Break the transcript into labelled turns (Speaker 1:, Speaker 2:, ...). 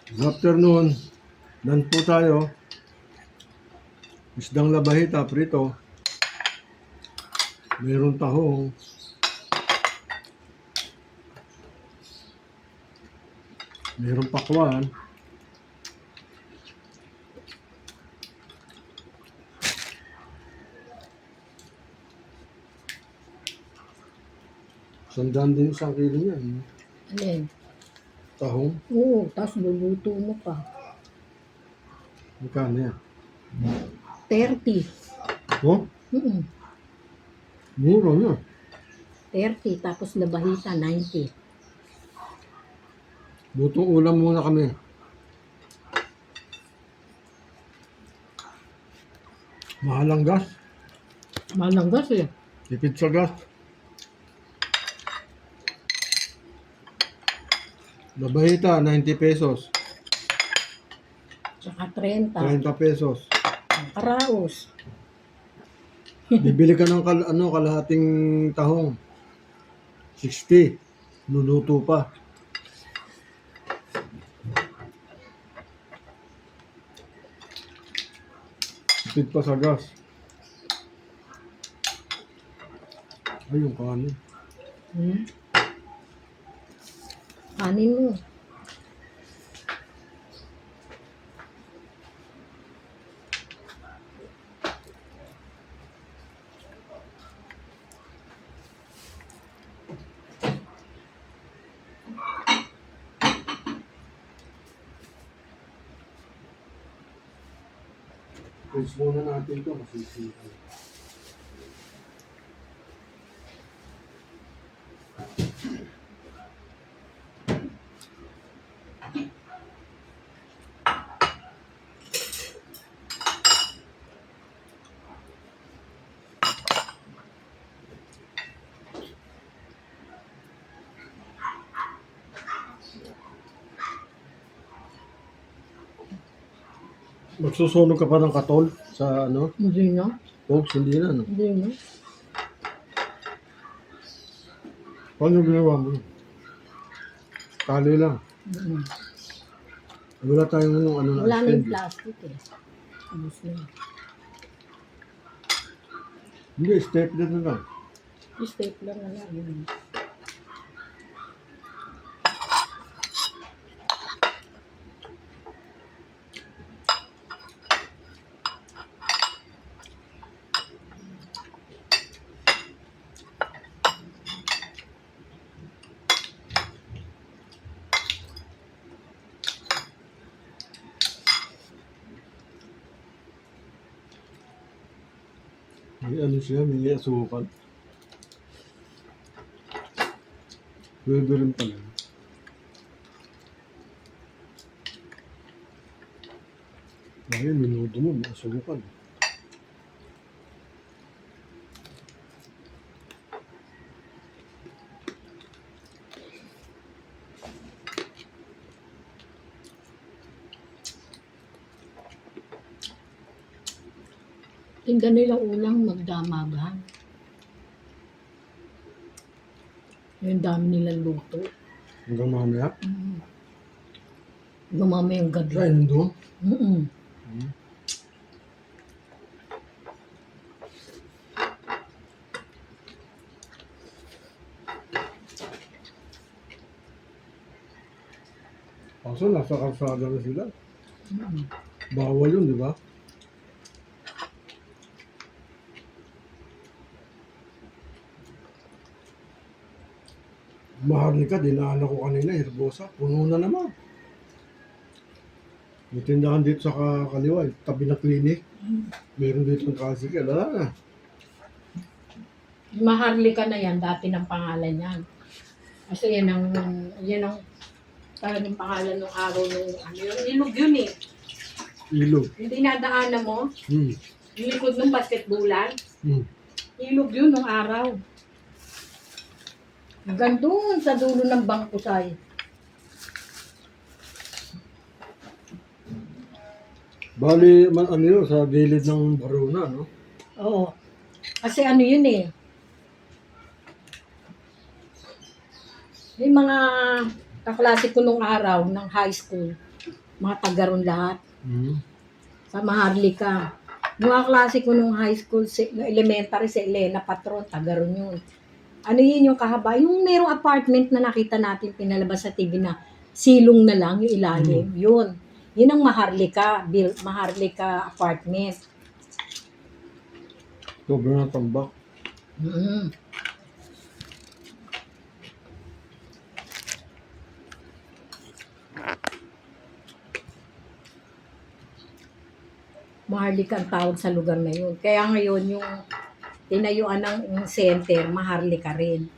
Speaker 1: Good afternoon. Nan po tayo. Isdang labahita, prito. Mayroon tahong. Mayroon pakwan. Sandaan din sa kilo niya.
Speaker 2: Alin?
Speaker 1: Tahong.
Speaker 2: Oo, tapos luluto mo pa.
Speaker 1: Magkano yan?
Speaker 2: 30.
Speaker 1: Oh,
Speaker 2: Mm,
Speaker 1: mura na.
Speaker 2: 30, tapos labahita, 90.
Speaker 1: Lutong ulam muna kami. Mahal ang gas.
Speaker 2: Malanggas eh.
Speaker 1: Tipid sa gas. Labahita, 90 pesos.
Speaker 2: Tsaka 30.
Speaker 1: 30 pesos.
Speaker 2: Ang karaos.
Speaker 1: Bibili ka ng kalahating tahong. 60. Luluto pa. Tipid pa sa gas. Ay, yung kanin.
Speaker 2: Hmm? Kanin mo.
Speaker 1: Pwede muna natin ito. Masisipan. Magsusunog ka pa ng katol sa
Speaker 2: Hindi na.
Speaker 1: Folks, hindi na, no?
Speaker 2: Hindi na.
Speaker 1: Paano ginawa mo? Tali lang.
Speaker 2: Mm.
Speaker 1: Wala tayong na
Speaker 2: Wala na yung
Speaker 1: extend.
Speaker 2: plastic eh. Ubus na.
Speaker 1: Hindi, stapler na lang.
Speaker 2: Yung stapler na lang. Yun.
Speaker 1: May ano siya, may asukal. Pwede rin pala. Dahil minuto mo, may asukal.
Speaker 2: Tingnan nilang ulang magdamagan. Yung dami nilang luto.
Speaker 1: Hanggang mamaya.
Speaker 2: Mm. Gumama yung gabi.
Speaker 1: Siya, nandun.
Speaker 2: Mm-mm.
Speaker 1: Kaso nasa kalsada na sila.
Speaker 2: Mm-mm.
Speaker 1: Bawal yun, di ba? Maharlika, dinaanan ko kanina, Herbosa. Puno na naman. May tindahan dito sa kaliwa, tabi na clinic. Meron dito ng tricycle. Wala na.
Speaker 2: Maharlika na yan, dati ng pangalan yan. Kasi yan ang talagang pangalan ng araw ng ano yun. Ilog yun eh.
Speaker 1: Ilog.
Speaker 2: Yung dinadaanan mo,
Speaker 1: Hmm.
Speaker 2: yung likod ng basketballan,
Speaker 1: Hmm.
Speaker 2: ilog yun ng araw. Hanggang doon sa dulo ng Bangkusay.
Speaker 1: Bali, ano yun, sa gilid ng Barona, no?
Speaker 2: Oo. Kasi ano yun eh. Yung mga kaklase ko nung araw ng high school, Mga taga ron lahat.
Speaker 1: Hmm.
Speaker 2: Sa Maharlika. Mga klase ko nung high school, nung elementary, si Elena Patron, taga ron yun. Ano yun yung kahaba? Yung merong apartment na nakita natin pinalabas sa TV na silong na lang yung ilalim. Yun. Yun ang Maharlika. Maharlika apartment.
Speaker 1: Sobrang tambak.
Speaker 2: Mm. Maharlika ang tawag sa lugar na yun. Kaya ngayon yung tinayuan ng center, Maharlika rin.